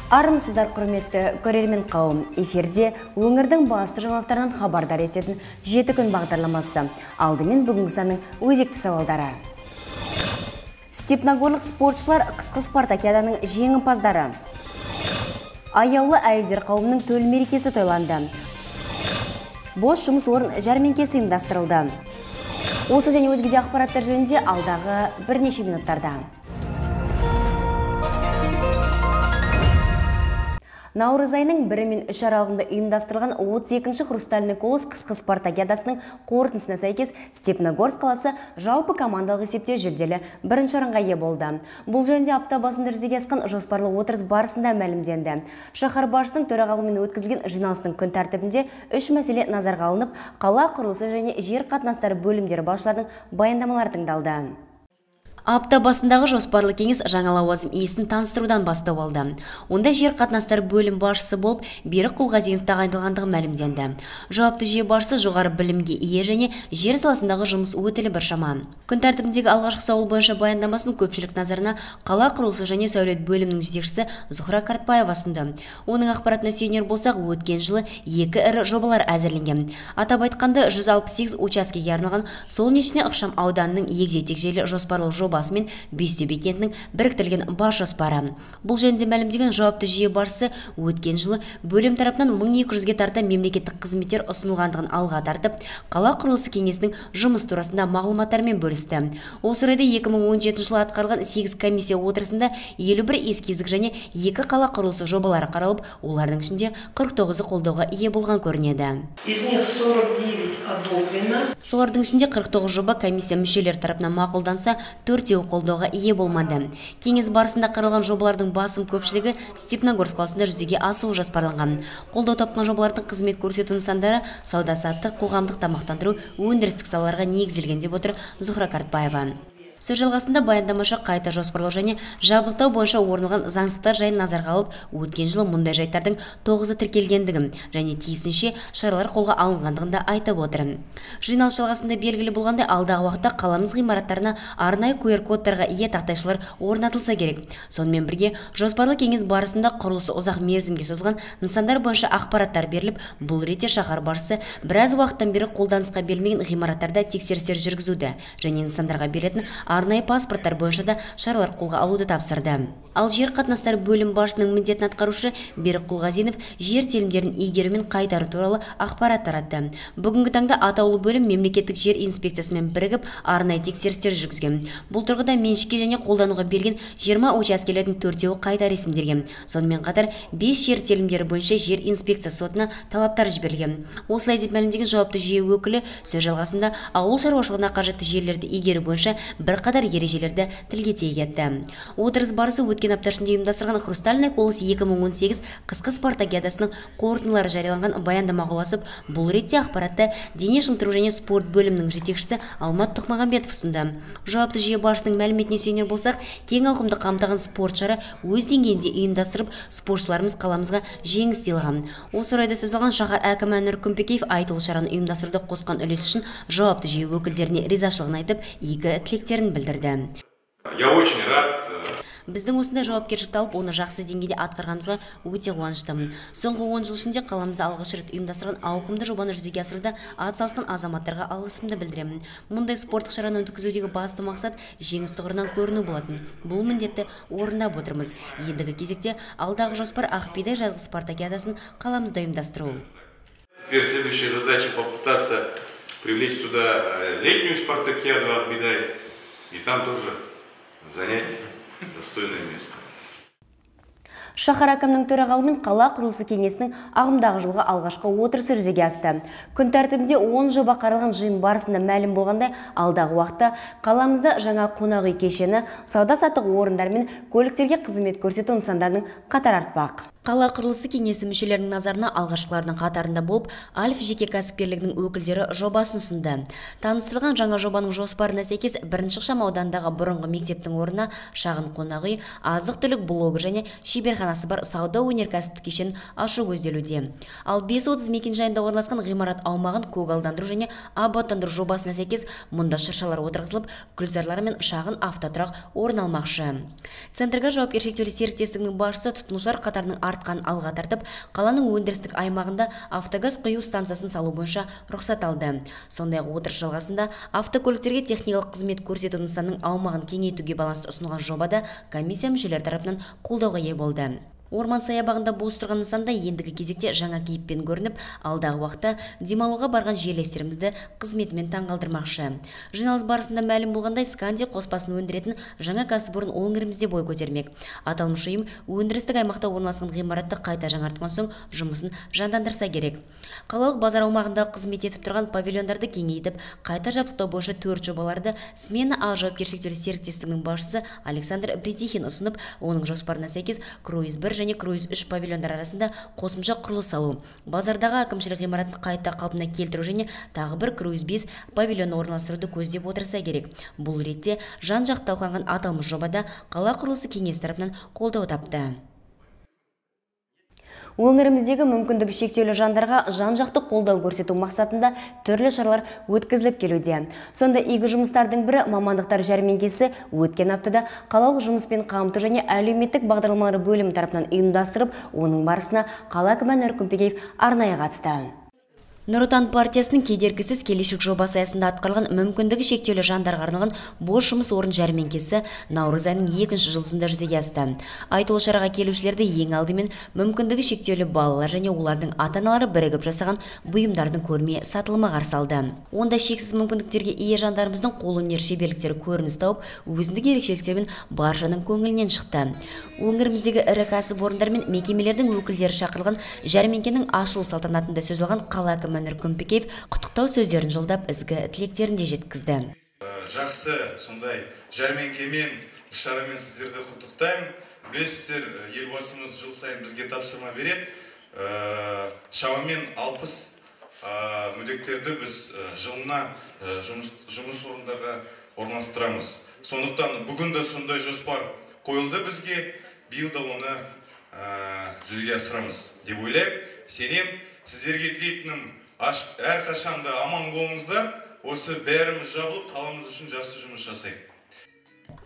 Армысыздар, құрметті көрермен қауым. Эфирде өңірдің басты жаңалықтарынан хабардар ететін 7 күн бағдарламасы. Алдымен бүгінгі санның өзекті сауалдары. Степногорлық спортшылар қысқы спартакиаданың жеңімпаздары. Аяулы әйелдер қауымының төл мерекесі тойланды. Бос жұмыс орын жәрмеңкесі ұйымдастырылды. Осы және өзге де ақпараттар жөнінде алдағы бірнеше минуттарда. Наурыз айының 1 мен 3 аралығында ұйымдастырылған 32-ші хрустальный колос қысқы спартакиадасының қорытындысына сәйкес Степногорск қаласы жалпы командалық есепте жүлделі бірінші орынға ие болды. Бұл жөнінде апта басында жүзеге асқан жоспарлы отырыс барысында мәлімденді. Шаһар басшысының төрағалығымен өткізілген жиналыстың күн тәртібінде 3 мәселе назарға алынып, қала құрылысы және жер қатынастары бөлімдері басшыларының баяндамалары тыңдалды. Апта басындағы жоспарлы кеңес жаңа лауазым иесін таныстырудан бастау алды. Онда жер қатынастары бөлім басшысы болып Берік Құлғазинов тағайындалғандығы мәлімденді. Жауапты жүйе басшысы жоғары білімге ие және жер саласындағы жұмыс өтілі біршама. Күн тәртібіндегі алғашқы сауал бойынша баяндамасын көпшілік назарына қала құрылысы және сәулет бөлімінің жетекшісі Зухра Картбаева ұсынды. Оның ақпаратына сүйенер болсақ, өткен жылы 2 ірі жобалар әзірленген. Атап айтқанда 168 учаскеге арналған Солнечный ықшам ауданының егжей-тегжейлі жоспарлы жобасымен Бестөбе кентінің біріктірілген бас жоспары. Бұл жөнінде мәлімдеген жауапты жүйе басшысы өткен жылы бөлім тарапынан 1200-ге тарта мемлекеттік қызметтер ұсынылғандығын алға тартып, қала құрылысы кеңесінің жұмыс турасында мағлұматтармен бөлісті. Осы орайда 2017 жылы атқарылған 8 комиссия отырысында 51 эскиздік және 2 қала құрылысы жобалары қаралып, олардың ішінде 49-ы қолдауға ие болған көрінеді. Из них 49 одобрено. Солардың ішінде 49 жоба комиссия мүшелері тарапынан мақұлданса, 4-еуі қолдауға ие болмады. Кеңес барысында қаралған жобалардың басым көпшілігі Степногорск қаласында жүзеге асуы жоспарланған. Қолдау тапқан жобалардың қызмет көрсету нысандары сауда-саттық, қоғамдық тамақтандыру, өндірістік салаларға негізделген деп отыр Зухра Картбаева. Сөз жалғасында баяндамашы қайта жоспарлау және жабдықтау бойынша орнылған заңсыздықтар жайын назарға алып, өткен жылы мұндай жайттардың 9-ы тіркелгендігін және тиісінше шаралар қолға алынғандығын да айтып отыр. Жиналыс жалғасында белгілі болғандай, алдағы уақытта қаламыз ғимараттарына арнайы QR-кодтарға ие тақтайшалар орнатылса керек. Сонымен бірге жоспарлы кеңес барысында құрылысы ұзақ мерзімге созылған нысандар бойынша ақпараттар беріліп, бұл ретте шаһар басшысы біраз уақыттан бері қолданысқа берілмеген ғимараттарда тексерістер жүргізуді және нысандарға беретін арнайы паспорттар бойынша да шаралар қолға алуды тапсырды. Ал жер қатынастары бөлім басшысының міндетін атқарушы Берік Құлғазинов жер телімдерін игеру мен қайтару туралы ақпарат таратты. Бүгінгі таңда атаулы бөлім мемлекеттік жер инспекциясымен бірігіп арнайы тексерістер жүргізген. Бұл тұрғыда меншікке және қолдануға берген 20 учаскелердің 4-еуі қайта ресімделген. Сонымен қатар 5 жер телімдері бойынша жер инспекция сотына талаптар жіберілген. Осылай деп мәлімдеген жауапты жүйе өкілі сөз жалғасында ауыл шаруашылығына қажетті жерлерді игеру бойынша бірқатар ережелерді тілге тиек етті. Отырыс барысы өткен апта ішінде ұйымдастырған хрустальный колос 2018 қысқы спартакиадасының қорытындылары жарияланған баяндамаға ұласып, бұл ретте ақпаратты дене шынықтыру және спорт бөлімінің жетекшісі Алмат Тоқмағамбетов ұсынды. Жауапты жүйе басшысының мәліметіне сүйенер болсақ, кең ауқымды қамтыған спорт шара өз деңгейінде ұйымдастырып, спортшыларымыз қаламызға жеңіс сыйлаған. Осы орайда сөз алған шаһар әкімі Әнуар Күмпекеев айтулы шараны ұйымдастыруды қосқан үлесі үшін жауапты жүйе өкілдеріне ризашылығын айтып, игі тілектерін білдірді. Я очень рад. Біздің осындай жауапкершілікті алып, оны жақсы деңгейде атқарғанымызға өте қуаныштымын. Соңғы 10 жыл ішінде қаламызда алғаш рет ұйымдастырған ауқымды жобаны жүзеге асыруда атсалысқан азаматтарға алғысымды білдіремін. Мұндай спорттық шараны өткізудегі басты мақсат жеңіс тұғырынан көріну болатын. Бұл міндетті орындап отырмыз. Ендігі кезекте алдағы жоспар Ақбидай жазғы спартакиадасын қаламызда ұйымдастыру. Теперь следующая задача попытаться привлечь сюда летнюю спартакиаду Ақбидай и там тоже занять достойное место. Шаһар әкімінің төрағалығымен қала құрылысы кеңесінің ағымдағы жылғы алғашқы отырысы жүзеге асты. Күн тәртібінде 10 жоба қаралған жиын барысында мәлім болғандай, алдағы уақытта қаламызда жаңа қонақ үй кешені, сауда-саттық орындар мен көліктерге қызмет көрсету нысандарының қатары артпақ. Қала құрылысы кеңесі мүшелерінің назарына алғашқылардың қатарында болып, Альф жеке кәсіпкерлігінің өкілдері жобасын ұсынды. Таныстырылған жаңа жобаның жоспарына сәйкес бірінші ықшам аудандағы бұрынғы мектептің орнына шағын қонақ үй, азық-түлік блогы және шеберханасы бар сауда-өнеркәсіптік кешен ашу көзделуде. Ал 530 мекенжайында орналасқан ғимарат аумағын көгалдандыру және абаттандыру жобасына сәйкес мұнда шыршалар отырғызылып, гүлзарлар мен шағын автотұрақ орын алмақшы. Центргаз жауапкершілігі шектеулі серіктестігінің басшысы тұтынушылар қатарының артқан алға тартып, қаланың өндірістік аймағында автогаз құю станциясын салу бойынша рұқсат алды. Сондай-ақ отырыс жалғасында автокөліктерге техникалық қызмет көрсету нысанының аумағын кеңейтуге байланысты ұсынылған жобада комиссия мүшелері тарапынан қолдауға ие болды. Орман саябағында бос тұрған нысанда ендігі кезекте жаңа кейіппен көрініп, алдағы уақытта демалуға барған жерлестерімізді қызметімен таңғалдырмақшы. Жиналыс барысында мәлім болғандай, Сканди қоспасын өндіретін жаңа кәсіпорын өңірімізде бой көтермек. Аталмыш ұйым өндірістік аймақта орналасқан ғимаратты қайта жаңартқан соң жұмысын жандандырса керек. Қалалық базар аумағында қызмет етіп тұрған павильондарды кеңейтіп, қайта жабдықтау бойынша 4 жобаларды Смена А жауапкершілігі шектеулі серіктестігінің басшысы Александр Бретихин ұсынып, оның жоспарына сәйкес Круиз 1 және Круиз 3 павильондар арасында қосымша құрылыс салу, базардағы әкімшілік ғимаратын қайта қалпына келтіру және тағы бір Круиз 5 павильон орналастыруды көздеп отырса керек. Бұл ретте жан-жақты талқыланған аталмыш жобада қала құрылысы кеңесі тарапынан қолдау тапты. Өңіріміздегі мүмкіндігі шектеулі жандарға жан-жақты қолдау көрсету мақсатында түрлі шаралар өткізіліп келуде. Сонда игі жұмыстардың бірі мамандықтар жәрмеңкесі өткен аптада қалалық жұмыспен қамту және әлеуметтік бағдарламалары бөлімі тарапынан ұйымдастырып, оның барысына қала әкімі Нұркен Көпекеев арнайы қатысты. Нұр Отан партиясының кедергісіз келешек жобасы аясында атқарылған мүмкіндігі шектеулі жандарға арналған бос жұмыс орын жәрмеңкесі наурыз айының 2-ші жұлдызында жүзеге асты. Айтулы шараға келушілерді ең алдымен мүмкіндігі шектеулі балалар және олардың ата-аналары бірігіп жасаған бұйымдардың көрме сатылымы қарсы алды. Онда шексіз мүмкіндіктерге ие жандарымыздың қолөнер шеберліктері көрініс тауып, өзіндік ерекшеліктермен баршаның көңілінен шықты. Өңіріміздегі ірі кәсіпорындар мен мекемелердің өкілдері шақырылған жәрмеңкенің ашылу салтанатында сөз алған қала әкімі Нұркен Көпекеев құттықтау сөздерін жолдап, ізгі тілектерін де жеткізді. Жақсы, сондай жәрмеңкемен, іс-шарамен сіздерді құттықтаймын. Білесіздер, елбасымыз жыл сайын бізге тапсырма береді. Шамамен 60 мүгедектерді біз жылына жұмыс орындарға орналастырамыз. Сондықтан бүгін де сондай жоспар қойылды бізге, биыл да оны жүзеге асырамыз деп ойлаймын. Сенем, сіздерге тілейтінім әрқашанда аман болыңыздар, осы бәріміз жабылып, қаламыз үшін жақсы жұмыс жасайық.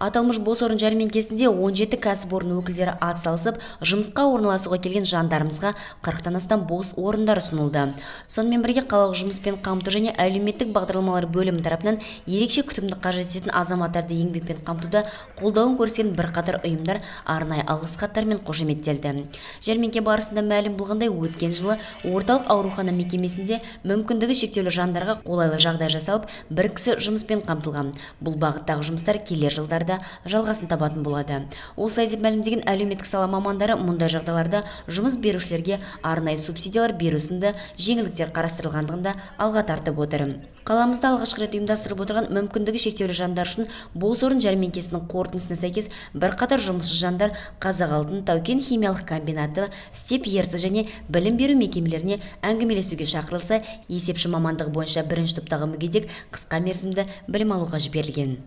Аталмыш бос орын жәрмеңкесінде 17 кәсіпорын өкілдері атсалысып, жұмысқа орналасуға келген жандарымызға 40-тан астам бос орындар ұсынылды. Сонымен бірге қалалық жұмыспен қамту және әлеуметтік бағдарламалар бөлімі тарапынан ерекше күтімді қажет ететін азаматтарды еңбекпен қамтуда қолдауын көрсеткен бірқатар ұйымдар арнайы алғыс хаттармен қошеметтелді. Жәрмеңке барысында мәлім болғандай, өткен жылы орталық аурухана мекемесінде мүмкіндігі шектеулі жандарға қолайлы жағдай жасалып, бір кісі жұмыспен қамтылған. Бұл бағыттағы жұмыстар келер жылдарда жалғасын табатын болады. Осылай деп мәлімдеген әлеуметтік сала мамандары мұндай жағдайларда жұмыс берушілерге арнайы субсидиялар беру сынды жеңілдіктер қарастырылғандығында алға тартып отыр. Қаламызда алғашқы рет ұйымдастырып отырған мүмкіндігі шектеулі жандар үшін бос орын жәрмеңкесінің қорытындысына сәйкес бірқатар жұмысшы жандар Қазақ-Алтын тау-кен химиялық комбинаты, Степ Ерсі және білім беру мекемелеріне әңгімелесуге шақырылса, есепші мамандығы бойынша бірінші топтағы мүгедек қысқа мерзімді білім алуға жіберілген.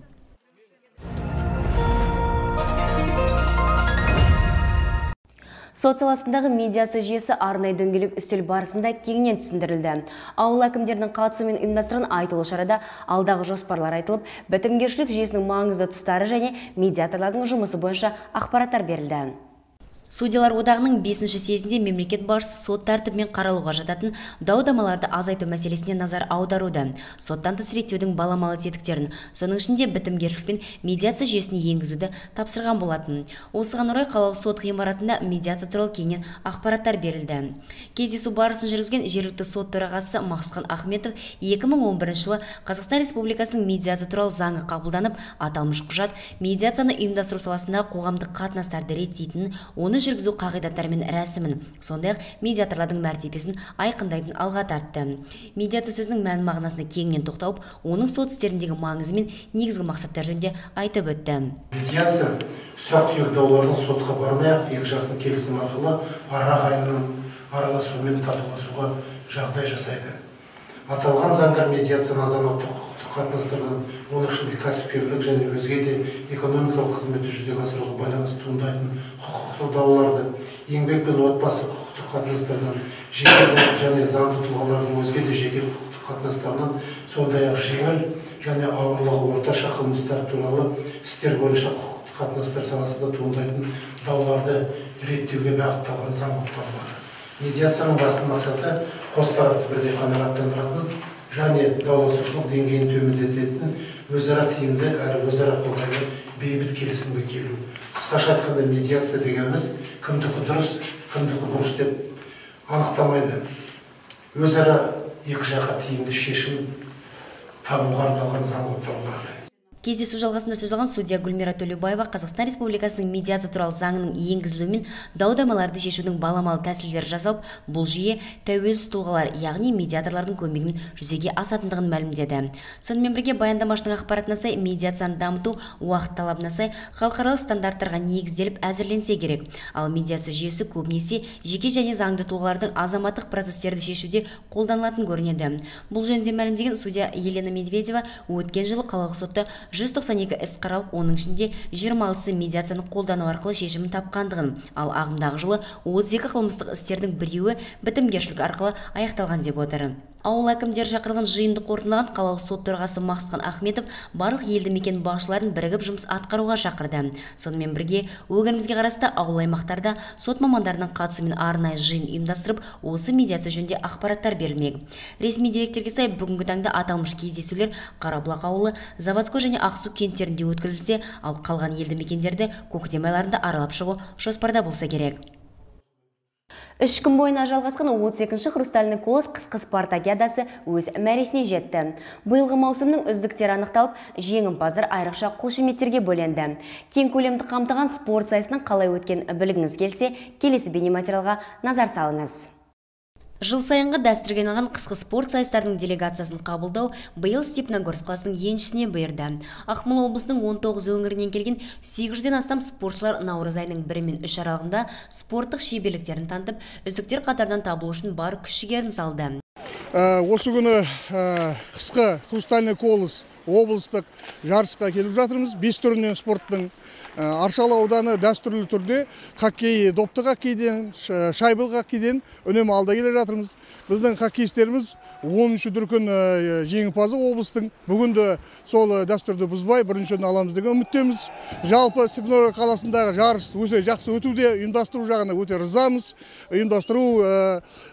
Сот саласындағы медиация жүйесі арнайы дөңгелек үстел барысында кеңінен түсіндірілді. Ауыл әкімдерінің қатысуымен ұйымдастырылған айтулы шарада алдағы жоспарлар айтылып, бітімгершілік жүйесінің маңызды тұстары және медиаторлардың жұмысы бойынша ақпараттар берілді. Судьялар одағының 5-ші съезінде мемлекет басшысы сот тәртібімен қаралуға жататын дау-дамаларды азайту мәселесіне назар аударуды, соттан тыс реттеудің баламалы тетіктерін, соның ішінде бітімгершілік пен медиация жүйесін енгізуді тапсырған болатын. Осыған орай қалалық сот ғимаратында медиация туралы кеңінен ақпараттар берілді. Кездесу барысын жүргізген жергілікті сот төрағасы Мақсұтхан Ахметов 2011 жылы Қазақстан Республикасының медиация туралы заңы қабылданып, аталмыш құжат медиацияны ұйымдастыру саласындағы қоғамдық қатынастарды реттейтінін, оны оны жүргізу қағидаттары мен рәсімін, сондай-ақ медиаторлардың мәртебесін айқындайтын алға тартты. Медиация сөзінің мән мағынасына кеңінен тоқталып, оның сот істеріндегі маңызы мен негізгі мақсаттар жөнінде айтып өтті. Медиация ұсақ-түйек даулардың сотқа бармай-ақ екі жақтың келісім арқылы ара-ағайынның араласуымен татуласуға жағдай жасайды. Аталған заңдар медиацияны азаматтық құқықтық қатынастардан, оның ішінде кәсіпкерлік және өзге де экономикалық қызметті жүзеге асыруға байланысты туындайтын құқықтық дауларды, еңбек пен отбасы құқықтық қатынастардан, жеке және заңды тұлғалардың өзге де жеке құқықтық қатынастарынан, сондай-ақ жеңіл және ауырлығы орташа қылмыстар туралы істер бойынша құқықтық қатынастар саласында туындайтын дауларды реттеуге бағытталған заң болып табылады. Медиацияның басты мақсаты қос тарапты бірдей қанағаттандыратын және дауласушылық деңгейін төмендететін өзара тиімді әрі өзара қолайлы бейбіт келісімге келу. Қысқаша айтқанда медиация дегеніміз кімдікі дұрыс, кімдікі бұрыс деп анықтамайды. Өзара екі жаққа тиімді шешім табуға арналған заң болып табылады. Кездесу жалғасында сөз алған судья Гүлмира Төлеубаева Қазақстан Республикасының медиация туралы заңының енгізілуімен дау-дамаларды шешудің баламалы тәсілдері жасалып, бұл жүйе тәуелсіз тұлғалар, яғни медиаторлардың көмегімен жүзеге асатындығын мәлімдеді. Сонымен бірге баяндамашының ақпаратына сай медиацияны дамыту уақыт талабына сай халықаралық стандарттарға негізделіп әзірленсе керек. Ал медиация жүйесі көбінесе жеке және заңды тұлғалардың азаматтық процестерді шешуде қолданылатын көрінеді. Бұл жөнінде мәлімдеген судья Елена Медведева өткен жылы қалалық сотта 192 іс қаралып, оның ішінде 26-сы медиацияны қолдану арқылы шешімін тапқандығын, ал ағымдағы жылы 32 қылмыстық істердің біреуі бітімгершілік арқылы аяқталған деп отыр. Ауыл әкімдері шақырылған жиынды қорытындылаған қалалық сот төрағасы Мақсұтхан Ахметов барлық елді мекен басшыларын бірігіп жұмыс атқаруға шақырды. Сонымен бірге өңірімізге қарасты ауыл аймақтарда сот мамандарының қатысуымен арнайы жиын ұйымдастырып, осы медиация жөнінде ақпараттар берілмек. Ресми деректерге сай, бүгінгі таңда аталмыш кездесулер Қарабұлақ ауылы, Заводской және Ақсу кенттерінде өткізілсе, ал қалған елді мекендерді көктем айларында аралап шығу жоспарда болса керек. 3 күн бойына жалғасқан 32-ші хрустальный колос қысқы спартакиадасы өз мәресіне жетті. Биылғы маусымның үздіктері анықталып, жеңімпаздар айрықша қошеметтерге бөленді. Кең көлемді қамтыған спорт сайысының қалай өткен білгіңіз келсе, келесі бейнематериалға назар салыңыз. Жыл сайынғы дәстүрге айналған қысқы спорт сайыстарының делегациясын қабылдау биыл Степногорск қаласының еншісіне бұйырды. Ақмола облысының 19 өңірінен келген 800-ден астам спортшылар наурыз айының 1 мен 3 аралығында спорттық шеберліктерін танытып, үздіктер қатардан табылу үшін бар күш-жігерін салды. Осы күні қысқы хрустальный колос облыстық жарысқа келіп жатырмыз. 5 түрінен спорттың Аршалы ауданы дәстүрлі түрде хоккей, допты хоккейден, шайбалы хоккейден үнемі алда келе жатырмыз. Біздің хоккейстеріміз 10-ші дүркін жеңімпазы облыстың. Бүгінді сол дәстүрді бұзбай бірінші орын аламыз деген үміттеміз. Жалпы Степногорск қаласындағы жарыс өте жақсы өтуде, ұйымдастыру жағына өте ризамыз. Ұйымдастыру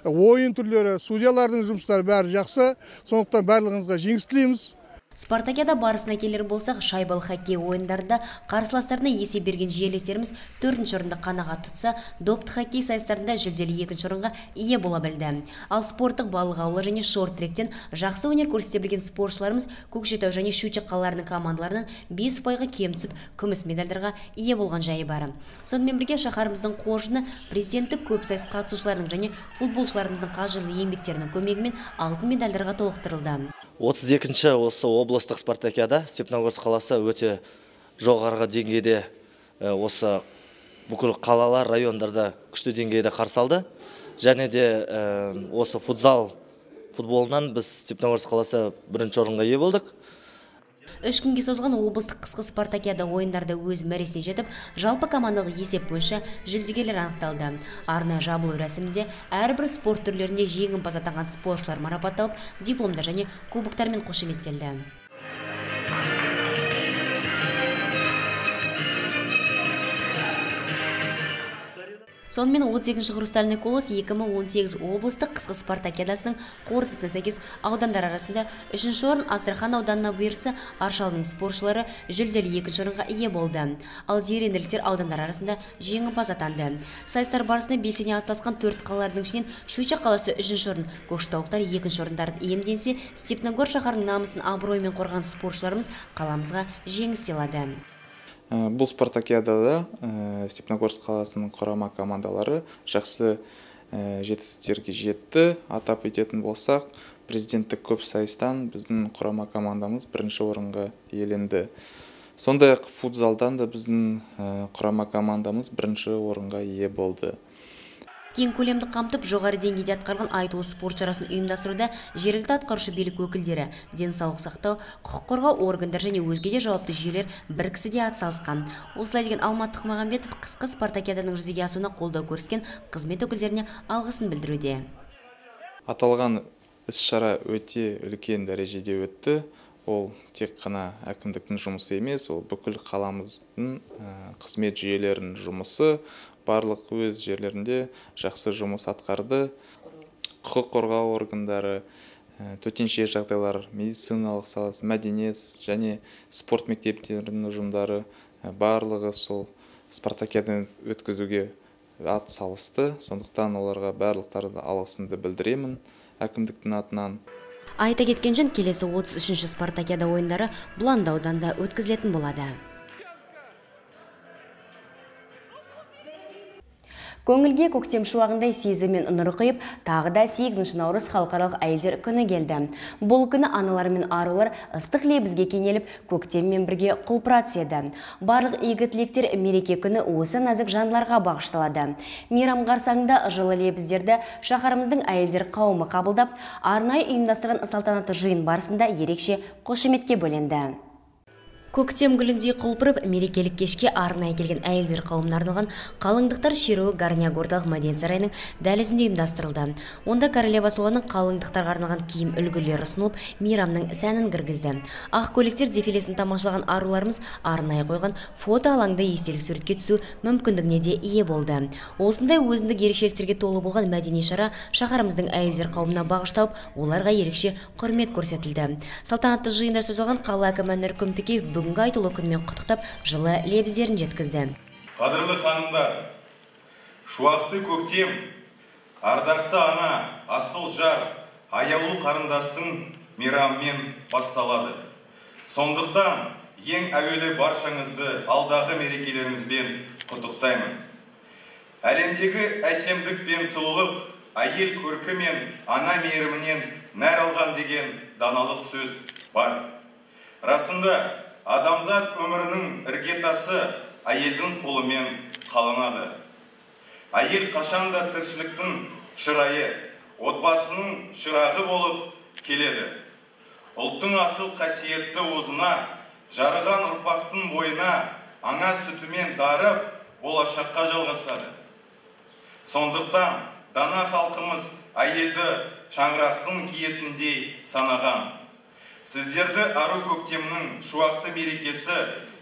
ойын түрлері, судьялардың жұмыстары бәрі жақсы. Сондықтан барлығыңызға жеңіс тілейміз. Спартакиада барысына келер болсақ, шайбалы хоккей ойындарында қарсыластарына есе берген жерлестеріміз 4-ші орынды қанағат тұтса, допты хоккей сайыстарында жүлделі 2-ші орынға ие бола білді. Ал спорттық балық аулы және шорт-тректен жақсы өнер көрсете білген спортшыларымыз Көкшетау және Щучье қалаларының командаларынан 5 ұпайға кем түсіп, күміс медальдарға ие болған жайы бар. Сонымен бірге шаһарымыздың қоржыны президенттік көп сайыс қатысушыларының және футболшыларымыздың қажырлы еңбектерінің көмегімен алтын медальдарға толықтырылды. 32-ші осы облыстық спартакиада Степногорск қаласы өте жоғарғы деңгейде осы бүкіл қалалар, райондарда күшті деңгейде қарсы алды. Және де осы футболынан біз Степногорск қаласы 1-ші орынға ие болдық. 3 күнге созылған облыстық қысқы спартакиада ойындарда өз мәресіне жетіп, жалпы командалық есеп бойынша жүлдегерлер анықталды. Арнайы жабылу рәсімінде әрбір спорт түрлерінде жеңімпаз атанған спортшылар марапатталып, дипломдар және кубоктармен қошеметтелді. Сонымен 32-ші хрустальный колос 2018 облыстық қысқы спартакиадасының қорытындысына сәйкес аудандар арасында 3-ші орын Астрахан ауданына бұйырса, Аршалының спортшылары жүлделі 2-ші орынға ие болды. Ал зеренділіктер аудандар арасында жеңімпаз атанды. Сайыстар барысында белсене атсалысқан 4 қалалардың ішінен Щучье қаласы 3-ші орын, көкшетаулықтар 2-ші орындарды иемденсе, Степногорск шаһарының намысын абыроймен қорған спортшыларымыз қаламызға жеңіс сыйлады. Бұл спартакиадада Степногорск қаласының құрама командалары жақсы жетістіктерге жетті. Атап өтетін болсақ, президенттік көп сайыстан біздің құрама командамыз бірінші орынға иеленді. Сондай-ақ футзалдан да біздің құрама командамыз бірінші орынға ие болды. Кең көлемді қамтып, жоғары деңгейде атқарылған айтулы спорт шарасын ұйымдастыруда жергілікті атқарушы билік өкілдері, денсаулық сақтау, құқық қорғау органдар және өзге де жауапты жүйелер бір кісіде атсалысқан. Осылай деген Алмат Тұқмағамбетов қысқы спартакиаданың жүзеге асуына қолдау көрсеткен қызмет өкілдеріне алғысын білдіруде. Аталған іс-шара өте үлкен дәрежеде өтті. Ол тек қана әкімдіктің жұмысы емес, ол бүкіл қаламыздың қызмет жүйелерінің жұмысы. Барлық өз жерлерінде жақсы жұмыс атқарды. Құқық қорғау органдары, төтенше жағдайлар, медициналық саласы, мәдениет және спорт мектептерінің ұжымдары барлығы сол спартакиаданы өткізуге ат салысты. Сондықтан оларға барлықтарды алғысымды білдіремін әкімдіктің атынан. Айта кеткен жөн, келесі 33-ші спартакиада ойындары Бұланды ауданында өткізілетін болады. Көңілге көктем шуағындай сезіммен нұр құйып, тағы да 8 наурыз халықаралық әйелдер күні келді. Бұл күні аналар мен арулар ыстық лебізге кенеліп, көктеммен бірге құлпыра түседі. Барлық игі тілектер мереке күні осы нәзік жандыларға бағышталады. Мейрам қарсаңында жылы лебіздерді шаһарымыздың әйелдер қауымы қабылдап, арнайы ұйымдастырған салтанатты жиын барысында ерекше қошеметке бөленді. Көктем гүліндей құлпырып, мерекелік кешке арнайы келген әйелдер қауымына арналған қалыңдықтар шеруі Горняк орталық мәдениет сарайының дәлізінде ұйымдастырылды. Онда королева Соланың қалыңдықтарға арналған киім үлгілері ұсынылып, мейрамның сәнін кіргізді. Ақ көйлектер дефилесін тамашалаған аруларымыз арнайы қойған фото алаңда естелік суретке түсу мүмкіндігіне де ие болды. Осындай өзіндік ерекшеліктерге толы болған мәдени шара шаһарымыздың әйелдер қауымына бағышталып, оларға ерекше құрмет көрсетілді. Салтанатты жиында сөз алған қала әкімі Әнуар Күмпекеев бүгінгі айтулы күнмен құттықтап, жылы лебіздерін жеткізді. Қадірлі ханымдар, шуақты көктем, ардақты ана, асыл жар, аяулы қарындастың мейрамымен басталады. Сондықтан ең әуелі баршаңызды алдағы мерекелеріңізбен құттықтаймын. Әлемдегі әсемдік пен сұлулық, әйел көркі мен ана мейірімінен нәр алған деген даналық сөз бар. Расында, адамзат өмірінің іргетасы әйелдің қолымен қаланады. Әйел қашанда тіршіліктің шырайы, отбасының шырағы болып келеді. Ұлттың асыл қасиетті уызына, жарыған ұрпақтың бойына ана сүтімен дарып, болашаққа жалғасады. Сондықтан дана халқымыз әйелді шаңырақтың киесіндей санаған. Сіздерді ару көктемнің шуақты мерекесі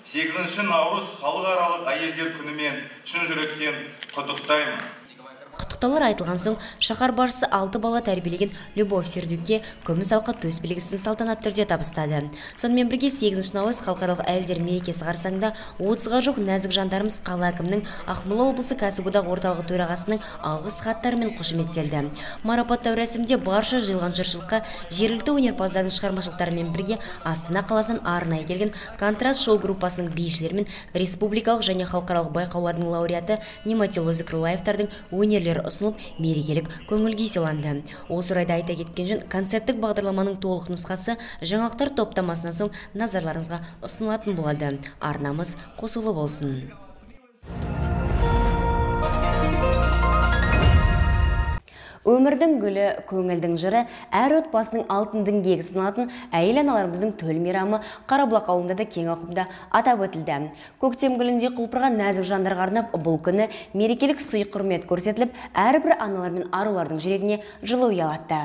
8 наурыз халықаралық әйелдер күнімен шын жүректен құттықтаймын. Құттықтаулар айтылған соң, шаһар басшысы 6 бала тәрбиелеген Любовь Сердюкке күміс алқа төс белгісін салтанатты түрде табыстады. Сонымен бірге 8 наурыз халықаралық әйелдер мерекесі қарсаңында 30-ға жоқ нәзік жандарымыз қала әкімінің Ақмола облысы кәсіподақ орталығы төрағасының алғыс хаттарымен қошеметтелді. Марапаттау рәсімінде барша жиылған жұртшылыққа жергілікті өнерпаздардың шығармашылықтарымен бірге Астана қаласынан арнайы келген Контраст шоу группасының бишілері мен республикалық және халықаралық байқаулардың лауреаты Нематило Зикрулаевтардың өнерлері ұсынылып, мерекелік көңіл-күй сыйланды. Осы орайда айта кеткен жөн, концерттік бағдарламаның толық нұсқасы жаңалықтар топтамасынан соң назарларыңызға ұсынылатын болады. Арнамыз қосулы болсын. Өмірдің гүлі, көңілдің жыры, әр отбасының алтын діңгегі саналатын әйел аналарымыздың төл мейрамы Қарабұлақ ауылында да кең ауқымда атап өтілді. Көктем гүлінде құлпырған нәзік жандарға арнап, бұл күні мерекелік сый құрмет көрсетіліп, әрбір аналар мен арулардың жүрегіне жылу ұялатты.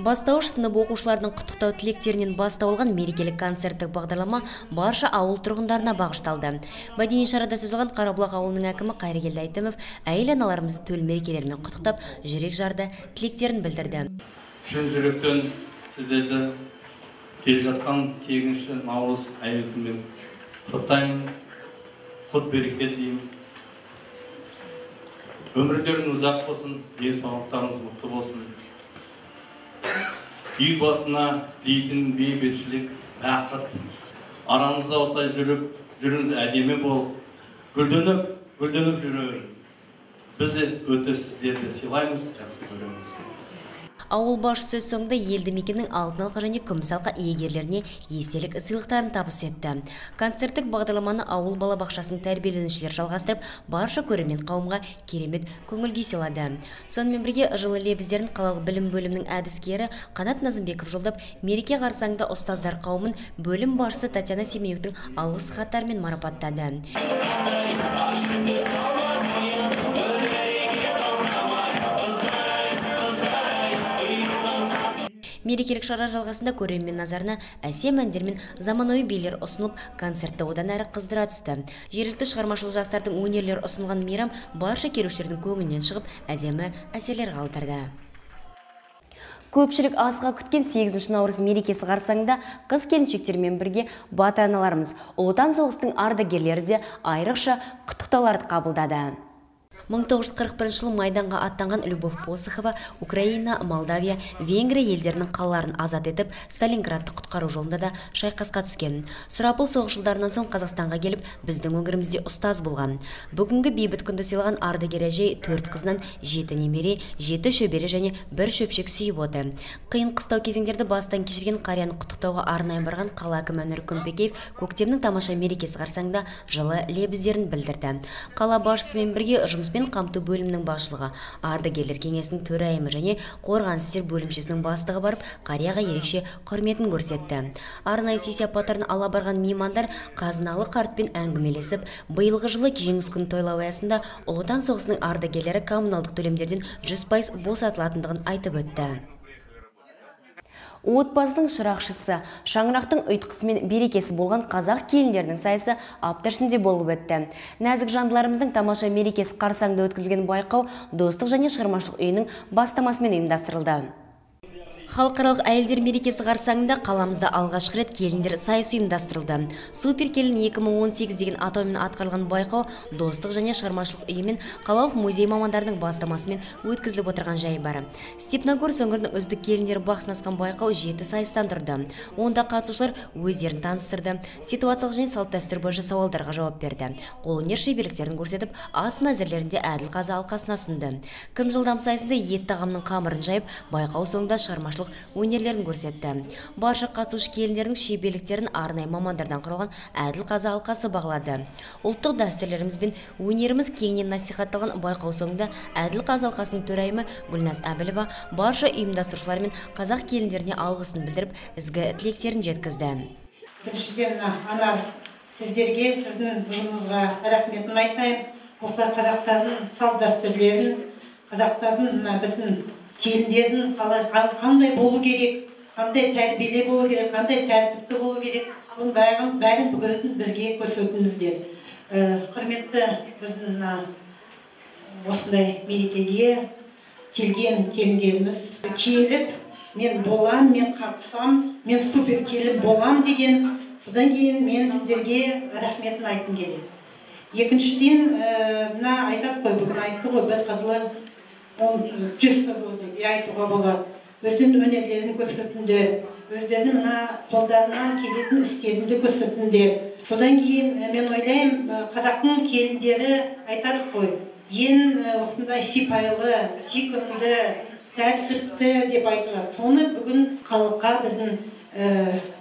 Бастауыш сынып оқушылардың құттықтау тілектерінен басталған мерекелік концерттік бағдарлама барша ауыл тұрғындарына бағышталды. Мәдени шарада сөз алған Қарабұлақ ауылының әкімі Қайрегелді Айтымов әйел аналарымызды төл мерекелерімен құттықтап, жүрек жарды тілектерін білдірді. Шын жүректен сіздерді келе жатқан 8 наурыз әйел күнімен құттықтаймын, құт береке деймін. Өмірлерің ұзақ болсын, денсаулықтарыңыз мықты болсын. Үй басына тілейтін бейбітшілік, бақыт. Арамызда осылай жүріп, жүріңіз әдемі болып, гүлденіп жүре беріңіз. Біз де өте сіздерді сыйлаймыз, жақсы көреміз. Ауыл басшысы сөз соңында елді мекеннің алтын алқа және күміс алқа иегерлеріне естелік сыйлықтарын табыс етті. Концерттік бағдарламаны ауыл балабақшасының тәрбиеленушілері жалғастырып, барша көрермен қауымға керемет көңіл-күй сыйлады. Сонымен бірге жылы лебіздерін қалалық білім бөлімінің әдіскері Қанат Назымбеков жолдап, мереке қарсаңында ұстаздар қауымын бөлім басшысы Татьяна Семенюктің алғыс хаттарымен марапаттады. Мерекелік шара жалғасында көрермен назарына әсем әндер мен заманауи билер ұсынылып, концертті одан әрі қыздыра түсті. Жергілікті шығармашылық жастардың өнерлері ұсынылған мейрам барша келушілердің көңілінен шығып, әдемі әсерлер қалдырды. Көпшілік асыға күткен 8 наурыз мерекесі қарсаңында қыз-келіншектермен бірге ата-аналарымыз Ұлы Отан соғыстың ардагерлері де айрықша құттықтауларды қабылдады. 1941 жылы майданға аттанған Любовь Посохова Украина, Молдавия, Венгрия елдерінің қалаларын азат етіп, Сталинградты құтқару жолында да шайқасқа түскен. Сұрапыл соғыс жылдарынан соң Қазақстанға келіп, біздің өңірімізде ұстаз болған. Бүгінгі бейбіт күнді сыйлаған ардагер әжей 4 қызынан 7 немере, 7 шөбере және 1 шөпшек сүйіп оты. Қиын қыстау кезеңдерді бастан кешірген қарияны құттықтауға арнайы барған қала әкімі Әнуар Күмпекеев көктемнің тамаша мерекесі қарсаңында жылы лебіздерін білдірді. Қала басшысымен бірге жұмыспен қамту бөлімінің басшылығы, ардагерлер кеңесінің төрайымы және қорғаныс істер бөлімшесінің бастығы барып, қарияға ерекше құрметін көрсетті. Арнайы сый-сияпаттарын ала барған меймандар қазыналы қартпен әңгімелесіп, биылғы жылы жеңіс күнін тойлау аясында Ұлы Отан соғысының ардагерлері коммуналдық төлемдерден 100% босатылатындығын айтып өтті. Отбасының шырақшысы, шаңырақтың ұйытқысы мен берекесі болған қазақ келіндерінің сайысы апта ішінде болып өтті. Нәзік жандыларымыздың тамаша мерекесі қарсаңында өткізілген байқау Достық және шығармашылық үйінің бастамасымен ұйымдастырылды. Халықаралық әйелдер мерекесі қарсаңында қаламызда алғашқы рет келіндер сайысы ұйымдастырылды. Супер келін 2018 деген атаумен атқарылған байқау Достық және шығармашылық үйі мен қалалық музей мамандарының бастамасымен өткізіліп отырған жай бар. Степногорск өңірінің үздік келіндері бақ сынасқан байқау 7 сайыстан тұрды. Онда қатысушылар өздерін таныстырды, ситуациялық және салт-дәстүр бойынша сауалдарға жауап берді. Қолөнер шеберліктерін көрсетіп, ас мәзірлерінде әділ қазы алқасына ұсынды. Кім жылдам сайысында ет тағамның қамырын жайып, байқау соңында шығармашылық өнерлерін көрсетті. Барша қатысушы келіндердің шеберліктерін арнайы мамандардан құралған әділ қазы алқасы бағалады. Ұлттық дәстүрлеріміз бен өнеріміз кеңінен насихатталған байқау соңында әділ қазы алқасының төрайымы Гүлназ Әбілова барша ұйымдастырушылар мен қазақ келіндеріне алғысын білдіріп, ізгі тілектерін жеткізді. Біріншіден, ана сіздерге, сіздің ұжымыңызға рахметін айтайын. Осылай қазақтардың салт-дәстүрлерін, қазақтардың біздің келіндердің қандай болу керек, қандай тәрбиелі болу керек, қандай тәртіпті болу керек, соның бәрін бүгін бізге көрсеттіңіздер. Құрметті біздің осындай мерекеге келген келіндеріміз келіп, мен болам, мен қатысам, мен супер келін болам деген, содан кейін мен сіздерге рахметін айтқым келеді. Екіншіден, мына айтады қой, бүгін айтты ғой, бір қызылы 100 болды, айтуға болады. Өздерінің өнерлерін көрсетіңдер, өздерінің мына қолдарынан келетін істерінде көрсетіңдер. Содан кейін мен ойлаймын, қазақтың келіндері айтады қой, ең осындай сипайлы, сүйкімді, тәртіпті деп айтылады. Соны бүгін халыққа біздің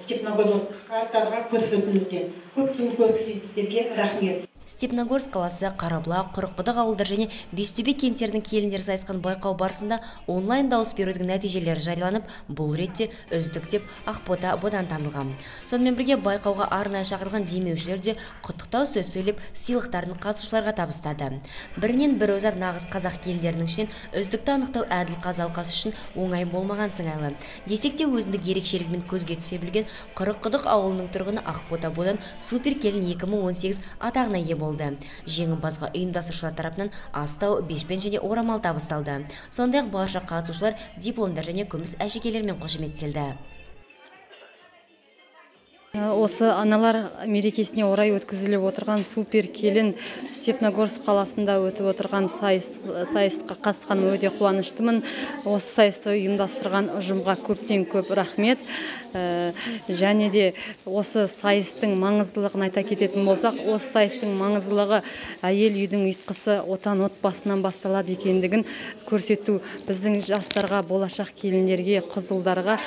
степногорлықтарға көрсетіңіздер. Көптен көрсетіңіздерге рахмет. Степногорск қаласы, Қарабұлақ, Құрыққұдық ауылдар және Бестөбе кенттерінің келіндері сайысқан байқау барысында онлайн дауыс берудің нәтижелері жарияланып, бұл ретте үздік деп Ақбота Бодан танылған. Сонымен бірге байқауға арнайы шақырылған демеушілер де құттықтау сөз сөйлеп, сыйлықтарын қатысушыларға табыстады. Бірінен бір өзі нағыз қазақ келіндерінің ішінен үздікті анықтау әділ қазы алқасы үшін оңай болмаған сыңайлы. Десек те өзіндік ерекшелігімен көзге түсе білген Құрыққұдық ауылының тұрғыны Ақбота Бодан супер келін 2018 атағына ие болды. Жеңімпазға ұйымдастырушылар тарапынан астау, бешпен және орамал табысталды. Сондай-ақ барша қатысушылар дипломдар және күміс әшекейлермен қошеметтелді. Осы аналар мерекесіне орай өткізіліп отырған супер келін Степногорск қаласында өтіп отырған сайысқа қатысқаныма өте қуаныштымын. Осы сайысты ұйымдастырған ұжымға көптен көп рахмет. Және де осы сайыстың маңыздылығын айта кететін болсақ, осы сайыстың маңыздылығы әйел үйдің ұйытқысы отан отбасынан басталады екендігін көрсету, біздің жастарға, болашақ келіндерге, қызылдарға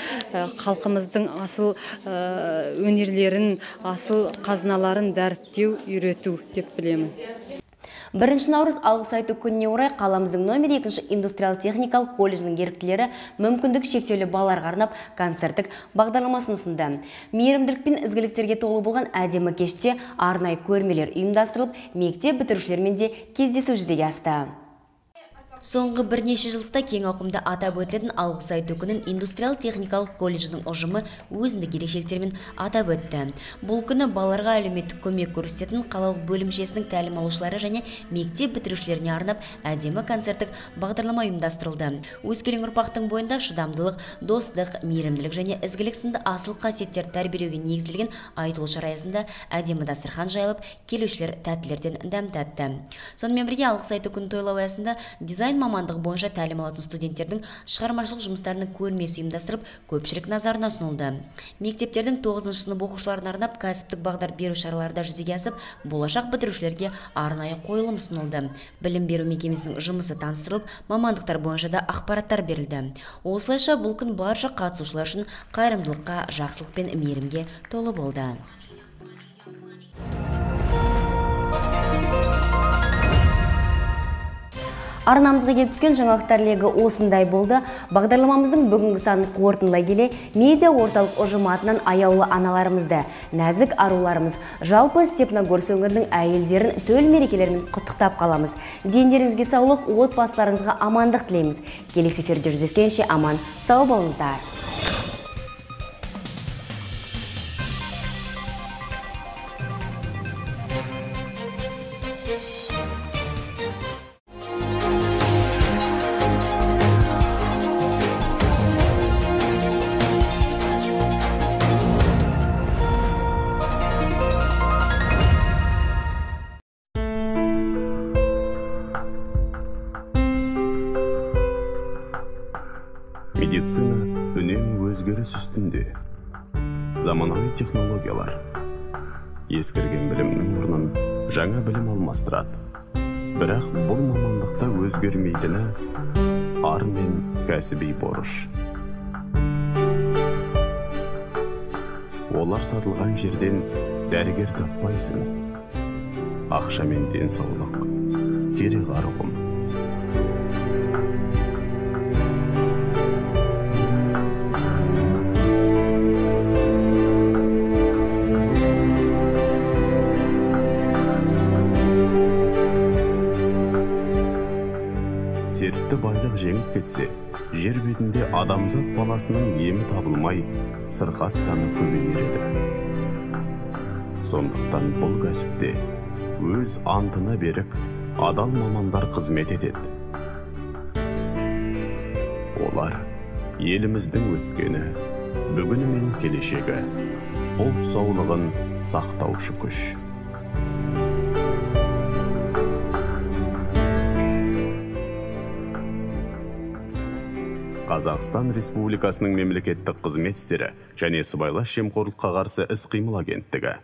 халқымыздың асыл өнерлерін, асыл қазыналарын дәріптеу, үйрету деп білемін. 1 наурыз алғыс айту күніне орай қаламыздың номер 2 индустриялық-техникалық колледжінің еріктілері мүмкіндік шектеулі балаларға арнап концерттік бағдарламасын ұсынды. Мейірімділік пен ізгіліктерге толы болған әдемі кеште арнайы көрмелер ұйымдастырылып, мектеп бітірушілермен де кездесу жүзеге асты. Соңғы бірнеше жылдықта кең ауқымда атап өтілетін алғыс айту күнін индустриялық-техникалық колледждің ұжымы өзіндік ерекшеліктермен атап өтті. Бұл күні балаларға әлеуметтік көмек көрсететін қалалық бөлімшесінің тәлім алушылары және мектеп бітірушілеріне арнап әдемі концерттік бағдарлама ұйымдастырылды. Өскелең ұрпақтың бойында шыдамдылық, достық, мейірімділік және ізгілік сынды асыл қасиеттер тәрбиелеуге негізделген айтулы шара аясында әдемі дастархан жайылып, келушілер тәттілерден дәм татты. Сонымен бірге алғыс айту күнін тойлау аясында дизайн мамандық бойынша тәлім алатын студенттердің шығармашылық жұмыстарының көрмесі ұйымдастырып, көпшілік назарына ұсынылды. Мектептердің 9 сынып оқушыларына арнап кәсіптік бағдар беру шараларда жүзеге асып, болашақ бітірушілерге арнайы қойылым ұсынылды. Білім беру мекемесінің жұмысы таныстырылып, мамандықтар бойынша да ақпараттар берілді. Осылайша бұл күн барша қатысушылар үшін қайырымдылыққа, жақсылық пен мейірімге толы болды. Арнамызға келіп түскен жаңалықтар легі осындай болды. Бағдарламамыздың бүгінгі санын қорытындылай келе, медиа орталық ұжымы атынан аяулы аналарымызды, нәзік аруларымыз, жалпы Степногорск өңірінің әйелдерін төл мерекелерімен құттықтап қаламыз. Дендеріңізге саулық, отбасыларыңызға амандық тілейміз. Келесі эфирде жүздескенше аман, сау болыңыздар. Медицина үнемі өзгеріс үстінде. Заманауи технологиялар ескірген білімнің орнын жаңа білім алмастырады. Бірақ бұл мамандықта өзгермейтіні ар мен кәсіби борыш. Олар сатылған жерден дәрігер таппайсың. Ақша мен денсаулық керек арғым. Сертті байлық жеңіп кетсе, жер бетінде адамзат баласының емі табылмай, сырқат саны көбейеді. Сондықтан бұл кәсіпте өз антына берік, адал мамандар қызмет етеді. Олар еліміздің өткені, бүгіні мен келешегі, ұлт саулығын сақтаушы күш. Қазақстан Республикасының мемлекеттік қызмет істері және сыбайлас жемқорлыққа қарсы іс-қимыл агенттігі